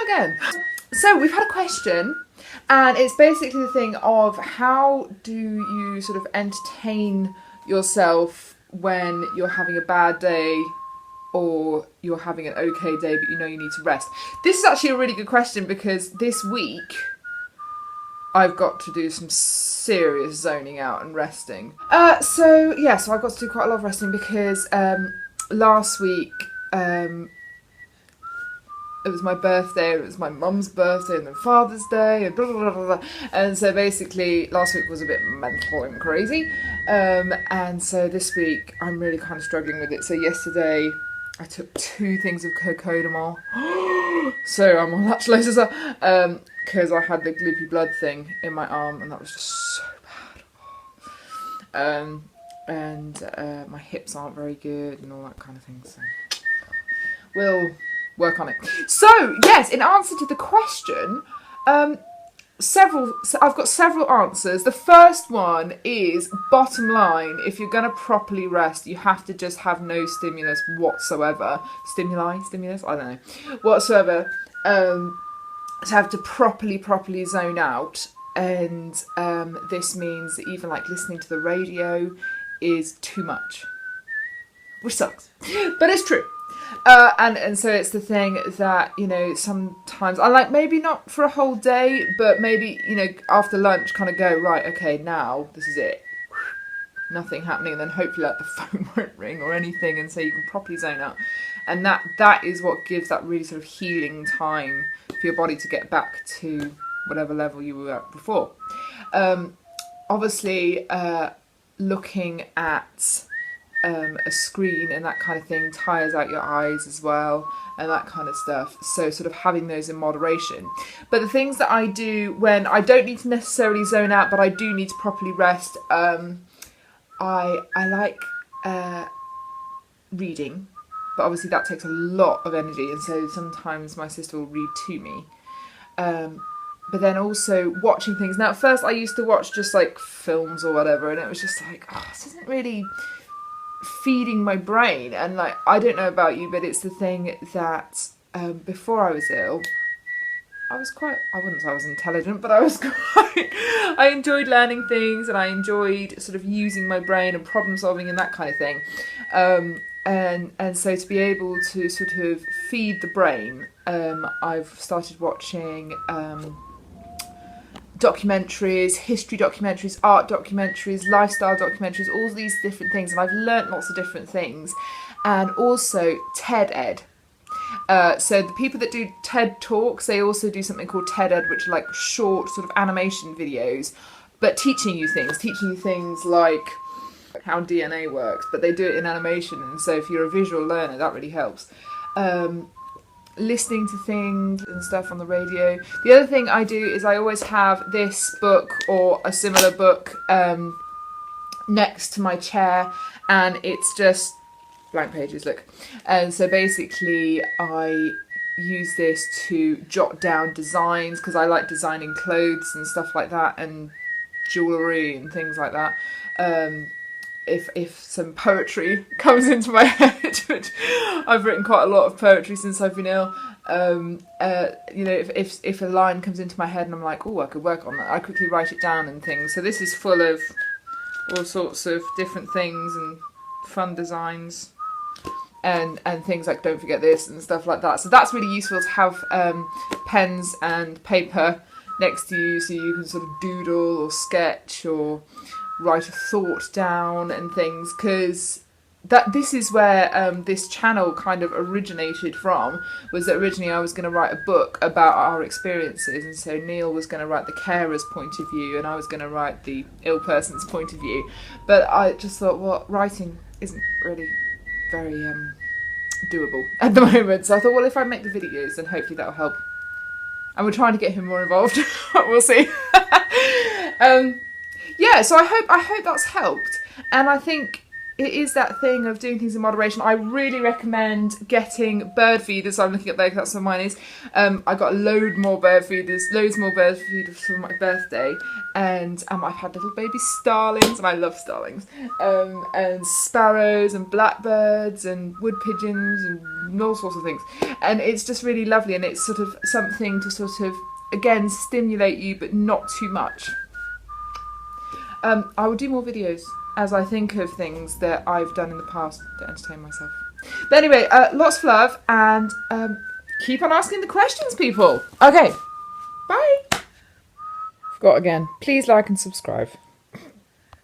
go again. So we've had a question, and it's basically the thing of how do you sort of entertain yourself when you're having a bad day or you're having an okay day but you know you need to rest. This is actually a really good question because this week I've got to do some serious zoning out and resting. So I've got to do quite a lot of resting because last week it was my birthday, it was my mum's birthday, and then Father's Day, and blah, blah, blah, blah. And so basically, last week was a bit mental and crazy. And so this week, I'm really kind of struggling with it. So yesterday, I took 2 things of cocodamol. So I'm on lactose as well. Because I had the gloopy blood thing in my arm, and that was just so bad. And my hips aren't very good, and all that kind of thing. So we'll work on it. So yes, in answer to the question, I've got several answers. The first one is, bottom line, if you're going to properly rest, you have to just have no stimulus whatsoever. Stimulus? I don't know. Whatsoever. To have to properly zone out. And this means that even like listening to the radio is too much. Which sucks. But it's true. And so it's the thing that, you know, sometimes I like, maybe not for a whole day, but maybe, you know, after lunch kind of go, right, okay, now this is it. Nothing happening, and then hopefully like the phone won't ring or anything, and so you can properly zone out. And that is what gives that really sort of healing time for your body to get back to whatever level you were at before. Obviously, looking at a screen and that kind of thing tires out your eyes as well, and that kind of stuff. So sort of having those in moderation. But the things that I do when I don't need to necessarily zone out, but I do need to properly rest, I like reading, but obviously that takes a lot of energy, and so sometimes my sister will read to me. But then also watching things. Now at first I used to watch just like films or whatever, and it was just like, oh, this isn't really feeding my brain. And like, I don't know about you, but it's the thing that before I was ill, I wouldn't say I was intelligent, but I was I enjoyed learning things, and I enjoyed sort of using my brain and problem solving and that kind of thing. And so to be able to sort of feed the brain, I've started watching documentaries, history documentaries, art documentaries, lifestyle documentaries, all these different things, and I've learnt lots of different things. And also TED Ed. So the people that do TED Talks, they also do something called TED Ed, which are like short sort of animation videos, but teaching you things like how DNA works, but they do it in animation, and so if you're a visual learner, that really helps. Listening to things and stuff on the radio. The other thing I do is I always have this book or a similar book next to my chair, and it's just blank pages, look. And so basically I use this to jot down designs, because I like designing clothes and stuff like that, and jewellery and things like that. If some poetry comes into my head, which I've written quite a lot of poetry since I've been ill, you know, if a line comes into my head and I'm like, oh, I could work on that, I quickly write it down and things. So this is full of all sorts of different things and fun designs and things like don't forget this and stuff like that. So that's really useful to have pens and paper next to you, so you can sort of doodle or sketch or write a thought down and things, because this is where this channel kind of originated from. Was that originally I was going to write a book about our experiences, and so Neil was going to write the carer's point of view and I was going to write the ill person's point of view. But I just thought, well, writing isn't really very doable at the moment, so I thought, well, if I make the videos, then hopefully that'll help. And we're trying to get him more involved. We'll see. Yeah, so I hope that's helped. And I think it is that thing of doing things in moderation. I really recommend getting bird feeders. I'm looking up there because that's what mine is. I got loads more bird feeders for my birthday, and I've had little baby starlings, and I love starlings, and sparrows and blackbirds and wood pigeons and all sorts of things, and it's just really lovely, and it's sort of something to sort of again stimulate you, but not too much. I will do more videos as I think of things that I've done in the past to entertain myself. But anyway, lots of love, and keep on asking the questions, people. Okay, bye. Forgot again. Please like and subscribe.